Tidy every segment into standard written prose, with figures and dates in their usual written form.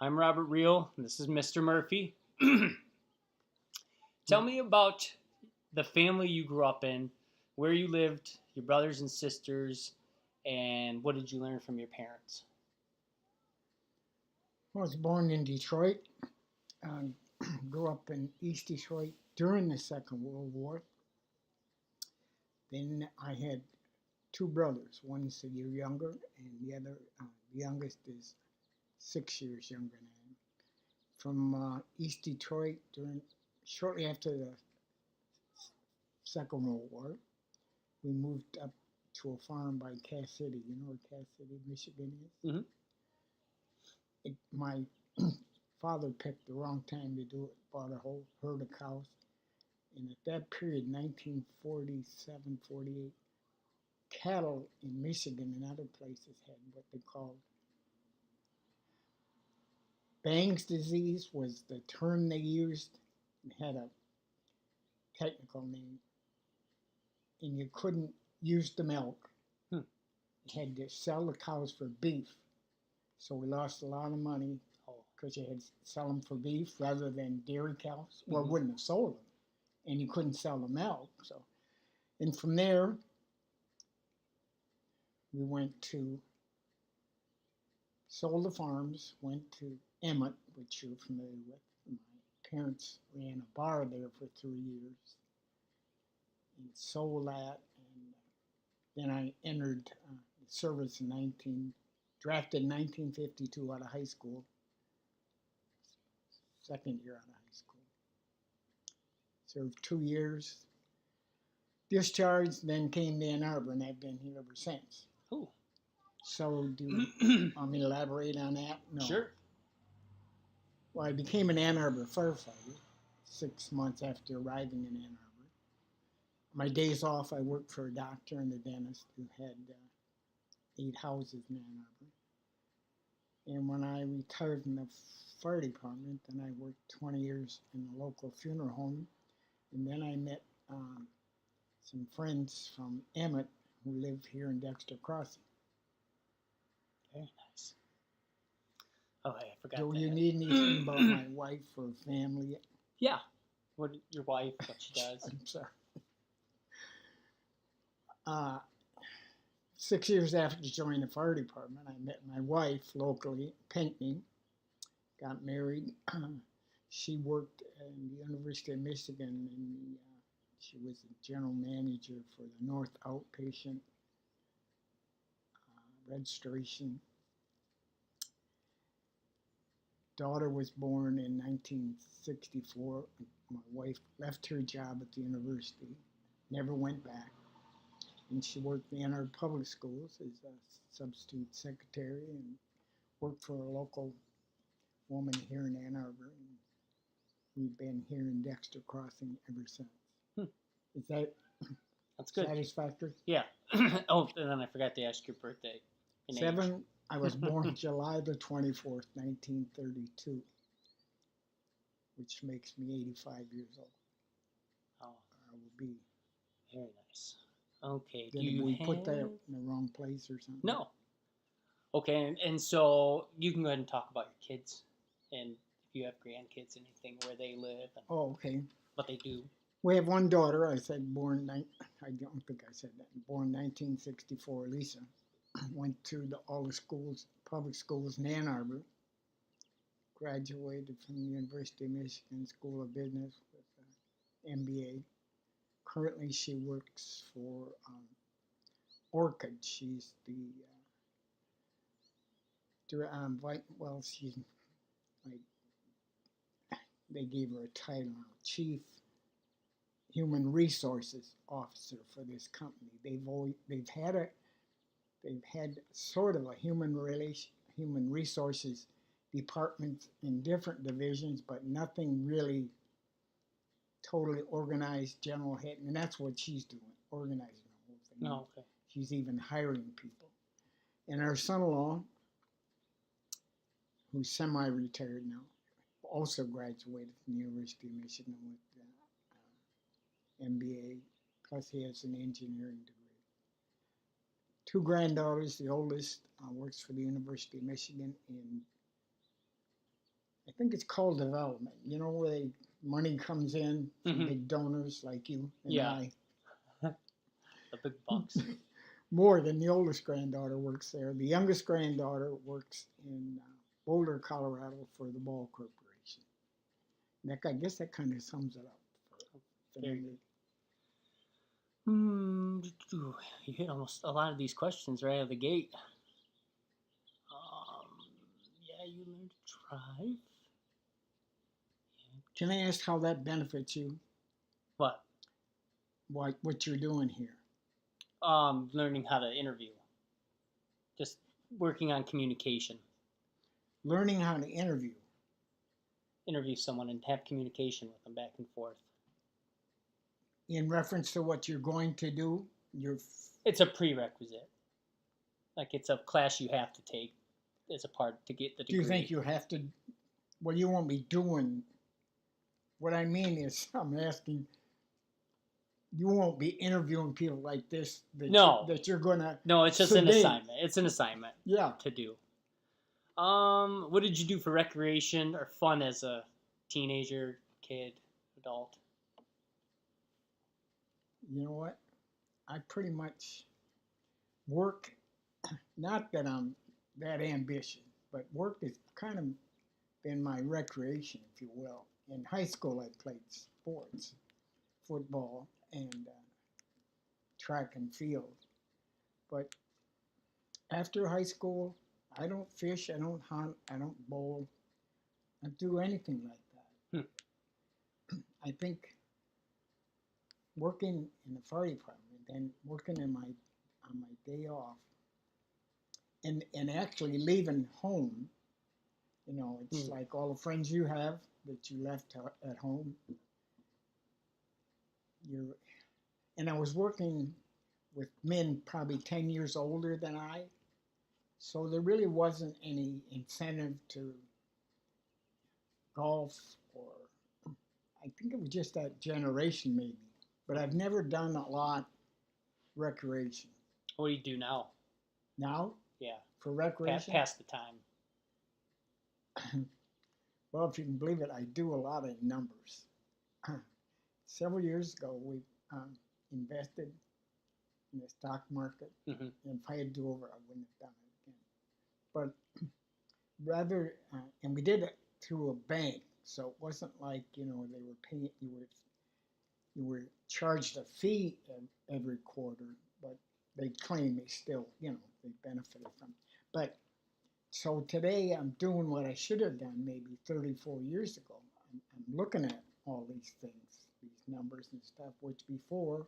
I'm Robert Reel, and this is Mr. Murphy. Tell Yeah. me about the family you grew up in, where you lived, your brothers and sisters, and what did you learn from your parents? I was born in Detroit. Um, Grew up in East Detroit during the Second World War. Then I had two brothers. One's a year younger, and the youngest, is 6 years younger than I am. From East Detroit shortly after the Second World War, we moved up to a farm by Cass City. You know where Cass City, Michigan is? Mm-hmm. My father picked the wrong time to do it, bought a whole herd of cows. And at that period, 1947, 48, cattle in Michigan and other places had what they called Bang's disease was the term they used. It had a technical name, and you couldn't use the milk. Hmm. You had to sell the cows for beef. So we lost a lot of money Oh. because you had to sell them for beef rather than dairy cows. Well, Mhm. wouldn't have sold them, and you couldn't sell the milk. So, and from there, we went to sold the farms, went to Emmett, which you're familiar with. My parents ran a bar there for 3 years and sold that. And then I entered the service drafted in 1952 out of high school, second year out of high school. Served 2 years, discharged, then came to Ann Arbor, and I've been here ever since. Ooh. So, do you want me to elaborate on that? No. Sure. Well, I became an Ann Arbor firefighter 6 months after arriving in Ann Arbor. My days off, I worked for a doctor and a dentist who had 8 houses in Ann Arbor. And when I retired from the fire department, then I worked 20 years in a local funeral home. And then I met some friends from Emmett who live here in Dexter Crossing. Very nice. Oh, hey, I forgot Do that. you need anything about my wife or family? Yeah. What your wife, what she does. I'm sorry. Uh, 6 years after joining the fire department, I met my wife locally, Pinckney, got married. She worked in the University of Michigan, and she was the general manager for the North Outpatient Registration. Daughter was born in 1964. My wife left her job at the university, never went back, and she worked in our public schools as a substitute secretary and worked for a local woman here in Ann Arbor. And we've been here in Dexter Crossing ever since. Hmm. Is that That's good. satisfactory? Yeah. Oh, and then I forgot to ask your birthday. And age. Seven. I was born July the 24th, 1932, which makes me 85 years old. Oh, I will be. very nice. Okay. Do Did you we have... put that in the wrong place or something? No. Okay, and so you can go ahead and talk about your kids, and if you have grandkids, anything where they live and Oh, okay. what they do. We have one daughter. I said I don't think I said that. Born 1964, Lisa. Went to all the schools, public schools in Ann Arbor. Graduated from the University of Michigan School of Business with an MBA. Currently, she works for Orchid. She's the she's like, they gave her a title now, Chief Human Resources Officer for this company. They've had sort of a human resources department in different divisions, but nothing really totally organized general head, and that's what she's doing, organizing the whole thing. Oh, okay. She's even hiring people. And our son-in-law, who's semi-retired now, also graduated from the University of Michigan with MBA, plus he has an engineering degree. Two granddaughters. The oldest works for the University of Michigan in I think it's called development. You know where money comes in from Mhm. big donors like you and Yeah. I. The big bucks. More than the oldest granddaughter works there. The youngest granddaughter works in Boulder, Colorado for the Ball Corporation. I guess that kind of sums it up for Very me. good. You hit almost a lot of these questions right out of the gate. Yeah, you learned to drive. Can I ask how that benefits you? What? What you're doing here? Learning how to interview. Just working on communication. Learning how to interview. Interview someone and have communication with them back and forth. In reference to what you're going to do, It's a prerequisite. Like it's a class you have to take as a part to get the degree. Do you think you have to? Well, you won't be doing. What I mean is, I'm asking. You won't be interviewing people like this. No. That you're gonna. No, it's just an assignment. It's an assignment. Yeah. To do. What did you do for recreation or fun as a teenager, kid, adult? You know what? I pretty much work. Not that I'm that ambitious, but work has kind of been my recreation, if you will. In high school, I played sports, football, and track and field. But after high school, I don't fish, I don't hunt, I don't bowl, I don't do anything like that. I think working in the fire department and working on my day off, and actually leaving home, it's like all the friends you have that you left at home. And I was working with men probably 10 years older than I, so there really wasn't any incentive to golf, or I think it was just that generation maybe. But I've never done a lot recreation. What do you do now? Now? Yeah. For recreation? Pass the time. Well, if you can believe it, I do a lot of numbers. Several years ago, we invested in the stock market. Mm-hmm. And if I had to do over, I wouldn't have done it again. But rather, and we did it through a bank, so it wasn't like they were paying you were charged a fee every quarter, but they claim they still they benefited from it. But so today I'm doing what I should have done maybe 34 years ago. I'm looking at all these things, these numbers and stuff, which before,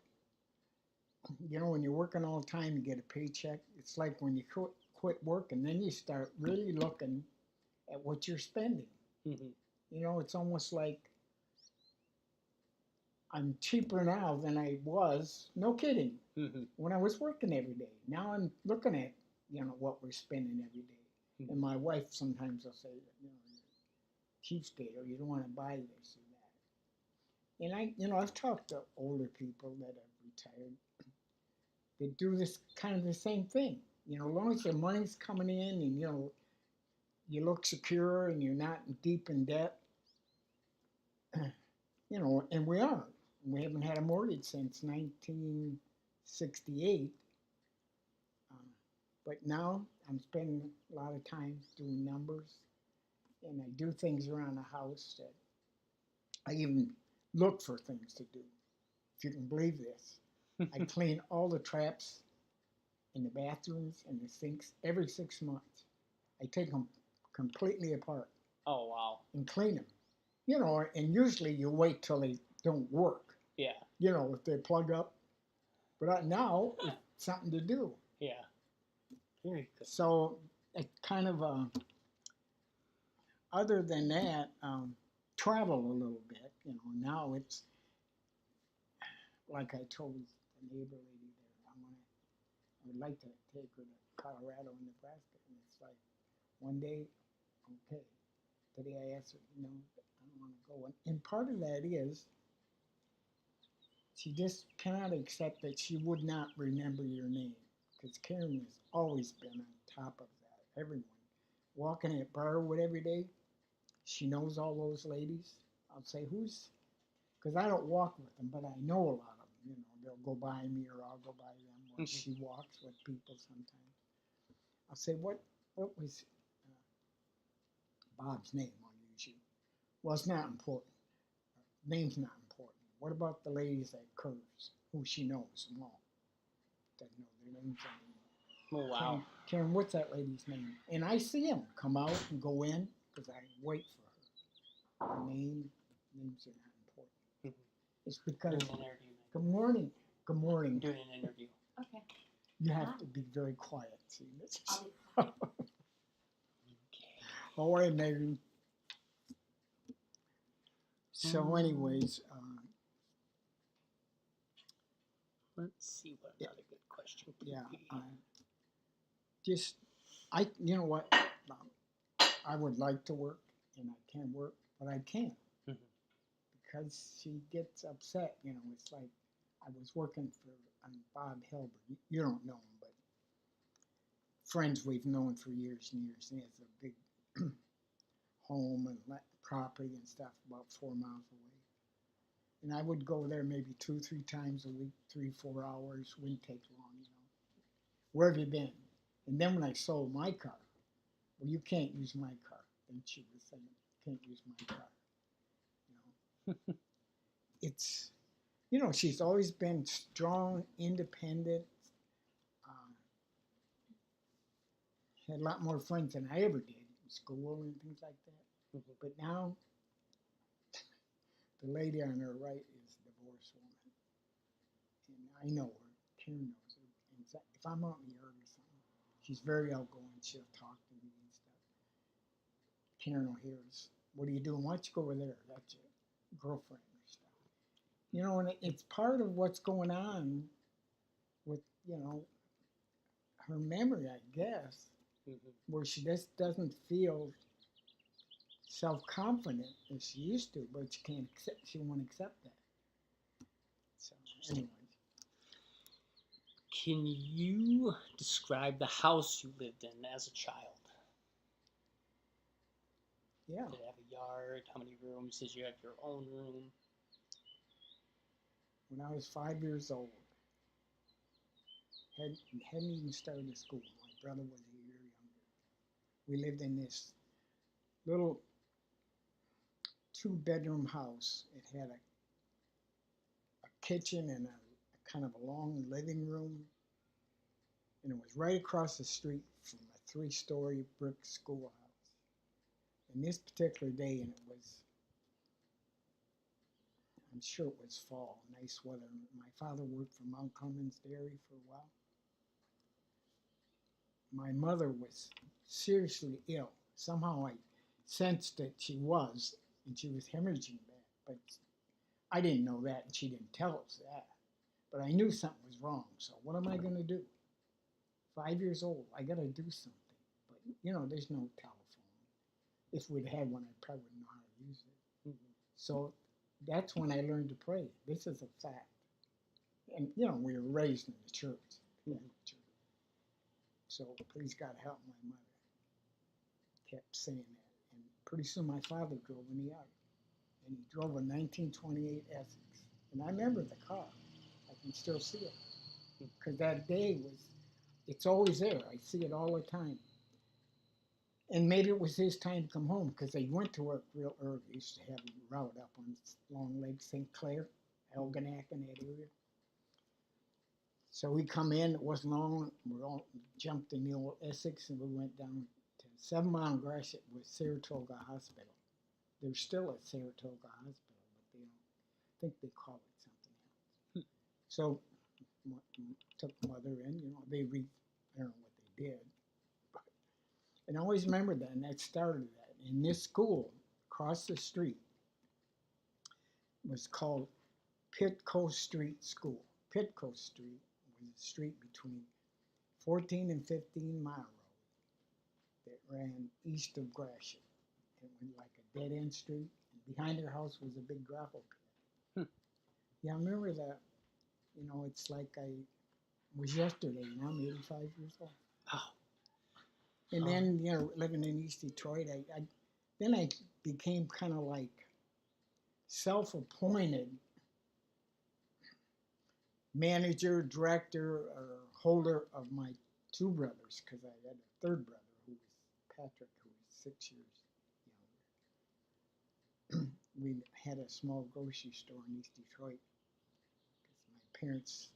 when you're working all the time, you get a paycheck. It's like when you quit work and then you start really looking at what you're spending. Mm-hmm. It's almost like I'm cheaper now than I was, no kidding, when I was working every day. Now I'm looking at, what we're spending every day. Mm-hmm. And my wife sometimes will say, cheapskate, or you don't want to buy this or that. And I've talked to older people that have retired that do this kind of the same thing. As long as the money's coming in and, you look secure and you're not deep in debt, and we aren't. We haven't had a mortgage since 1968. But now I'm spending a lot of time doing numbers, and I do things around the house that I even look for things to do. If you can believe this, I clean all the traps in the bathrooms and the sinks every 6 months. I take them completely apart. Oh, wow. And clean them. And usually you wait till they don't work. Yeah. If they plug up. But now it's something to do. Yeah. Very good. So it kind of, other than that, travel a little bit. Now it's like I told the neighbor lady there, I would like to take her to Colorado and Nebraska. And it's like, one day, okay. Today I asked her, I don't want to go. And part of that is, she just cannot accept that she would not remember your name. Because Karen has always been on top of that. Everyone. Walking at Briarwood every day, she knows all those ladies. I'll say, who's, because I don't walk with them, but I know a lot of them. You know, they'll go by me or I'll go by them, or she walks with people sometimes. I'll say, what was Bob's name on you? Well, it's not important. Name's not important. What about the ladies at Curves, who she knows them all? Doesn't know their names anymore. Oh, wow. Karen, what's that lady's name? And I see them come out and go in because I wait for her. Her names are not important. It's because, Doing an interview. good morning, good morning. Doing an interview. Okay. You have to be very quiet. See, this is, I'll be all right, Megan. So, anyways, Let's see what another good question could yeah, be. just you know what? I would like to work, and I can work, but I can't because she gets upset. You know, it's like I was working for Bob Hilbert. You don't know him, but friends we've known for years and years. And he has a big home and property and stuff about 4 miles away. And I would go there maybe 2-3 times a week, 3-4 hours. Wouldn't take long, you know. Where have you been? And then when I sold my car, well, you can't use my car. And she was saying, you can't use my car. You know, it's, you know, she's always been strong, independent. Had a lot more friends than I ever did in school and things like that. But now, the lady on her right is a divorced woman. And I know her. Karen knows her. And if I'm out in the yard or something, she's very outgoing. She'll talk to me and stuff. Karen will hear us. What are you doing? Why don't you go over there? That's your girlfriend or stuff. You know, and it's part of what's going on with, you know, her memory, I guess, where she just doesn't feel self-confident as she used to, but she can't accept. She won't accept that. So, anyways, Can you describe the house you lived in as a child? yeah. Did it have a yard? How many rooms? Did you have your own room? When I was 5 years old, hadn't even started school. My brother was a year younger. We lived in this little 2-bedroom house. It had a kitchen and a kind of a long living room. And it was right across the street from a 3-story brick schoolhouse. And this particular day, and it was, I'm sure it was fall, nice weather. My father worked for Mount Clemens Dairy for a while. My mother was seriously ill. Somehow I sensed that she was, and she was hemorrhaging bad. But I didn't know that, and she didn't tell us that. But I knew something was wrong, so what am I going to do? 5 years old, I got to do something. But, you know, there's no telephone. If we'd had one, I probably wouldn't know how to use it. So that's when I learned to pray. This is a fact. And, you know, we were raised in the church. So please God help my mother. Kept saying that. And pretty soon my father drove in the yard. And he drove a 1928 Essex. And I remember the car. I can still see it. Because that day it's always there. I see it all the time. And maybe it was his time to come home because they went to work real early. They used to have a route up on Long Lake, St. Clair, Algonac, in that area. So we come in, it wasn't long, we all jumped in the old Essex and we went down to 7 Mile and Gratiot with Saratoga Hospital. They're still at Saratoga Hospital, but they don't think they call it something else. So took mother in, you know, I don't know what they did. And I always remember that, and that started that. And this school across the street was called Pitco Street School. Pitco Street was a street between 14 and 15 Mile Road that ran east of Gratiot. It went like a dead-end street. And behind their house was a big gravel pit. Yeah, I remember that. You know, it's like I was yesterday, and I'm 85 years old. Wow. And then, you know, living in East Detroit, then I became kind of like self-appointed manager, director, or holder of my two brothers, because I had a third brother who was Patrick, who was 6 years younger. We had a small grocery store in East Detroit because my parents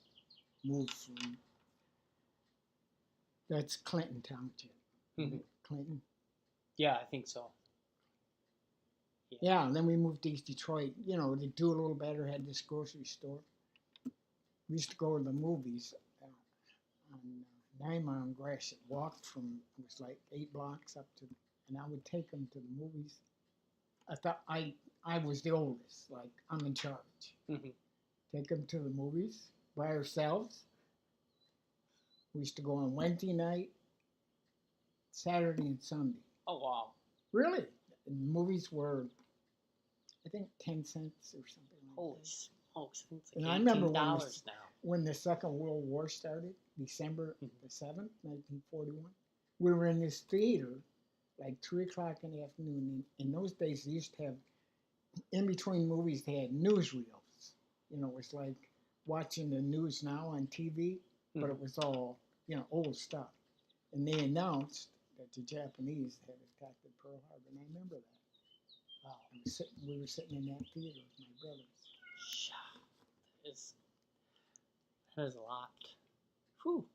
moved from, that's Clinton Township. Mhm. Clinton. Yeah, I think so. Yeah, and then we moved to East Detroit, you know, to do a little better, had this grocery store. We used to go to the movies on 9 Mile and Gratiot. Walked from, it was like 8 blocks up to, and I would take them to the movies. I thought I was the oldest, like I'm in charge. Mhm. Take them to the movies by ourselves. We used to go on Wednesday night, Saturday, and Sunday. Oh wow. Really? And the movies were, I think, 10 cents or something like Holy that. smokes! It's And like I remember $18 now. when the Second World War started, December Mhm. the 7th, 1941, we were in this theater like 3 o'clock in the afternoon. In those days, they used to have, in between movies, they had newsreels. You know, it was like watching the news now on TV, but it was all, you know, old stuff. And they announced that the Japanese had attacked at Pearl Harbor, and I remember that. Wow. We were sitting in that theater with my brothers. That is a lot. Whew.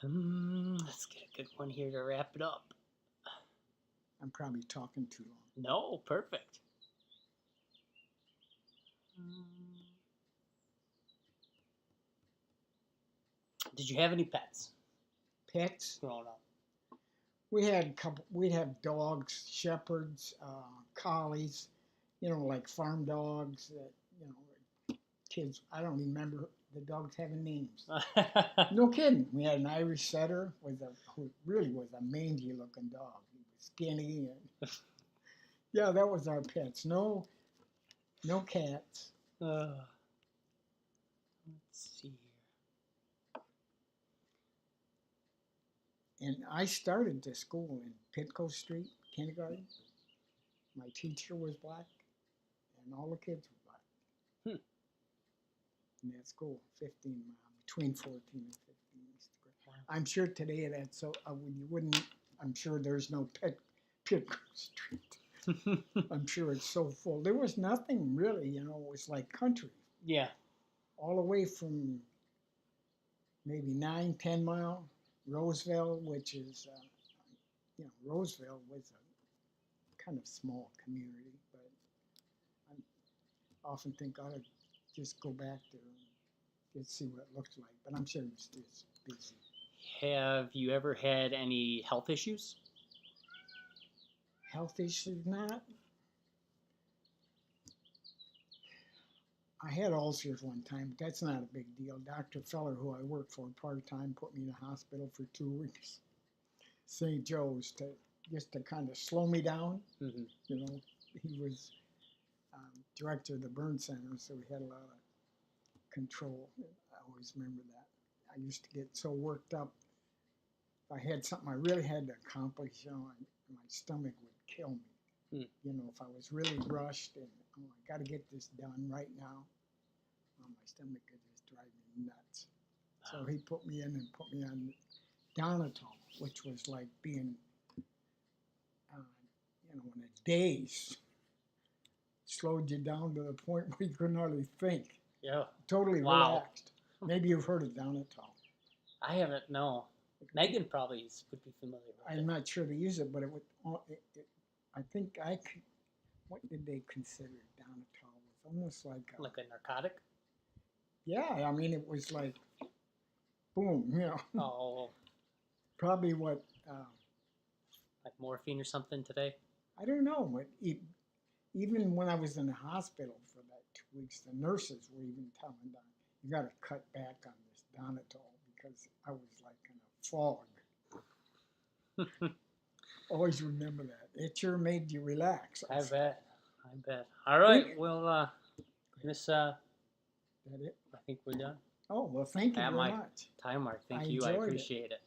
Let's get a good one here to wrap it up. I'm probably talking too long. No, perfect. Did you have any pets Pets? growing up? We had a couple. We'd have dogs, shepherds, collies. You know, like farm dogs. That, you know, kids. I don't remember the dogs having names. No kidding. We had an Irish setter who really was a mangy looking dog. He was skinny and yeah, that was our pets. No cats. Let's see here. And I started the school in Pitco Street, kindergarten. My teacher was black, and all the kids were black. In that school, 15 miles, between 14 and 15. I'm sure today that's so, you wouldn't, I'm sure there's no Pitco Street. I'm sure it's so full. There was nothing really, you know, it was like country. Yeah. All the way from maybe 9-10 mile, Roseville, which is, you know, Roseville was a kind of small community, but I often think I ought to just go back there and just see what it looks like. But I'm sure it's just busy. Have you ever had any health issues? Health issues, not. I had ulcers one time, but that's not a big deal. Dr. Feller, who I worked for part-time, put me in the hospital for 2 weeks. St. Joe's, just to kind of slow me down. Mm-hmm. You know, he was director of the burn center, so we had a lot of control. I always remember that. I used to get so worked up. If I had something I really had to accomplish, you know, my stomach would kill me. Mm. You know, if I was really rushed and, oh, I got to get this done right now, my stomach could just drive me nuts. So he put me in and put me on Donatol, which was like being, you know, in a daze. Slowed you down to the point where you couldn't hardly think. Yeah. Totally Wow. relaxed. Maybe you've heard of Donatol. I haven't, no. Megan probably would be familiar with I'm not sure to use it, but it would. I think I could. What did they consider Donatol? It was almost like like a narcotic? yeah, I mean, it was like, boom, you know. Oh, Probably what, like morphine or something today? I don't know, but even when I was in the hospital for that 2 weeks, the nurses were even telling me, you got to cut back on this Donatol because I was like in a fog. Always remember that. It sure made you relax. I bet. All right, Think- well, Miss, That it? I think we're done. Oh, well, thank you At very my much. time mark. Thank I you. I enjoyed it. appreciate it.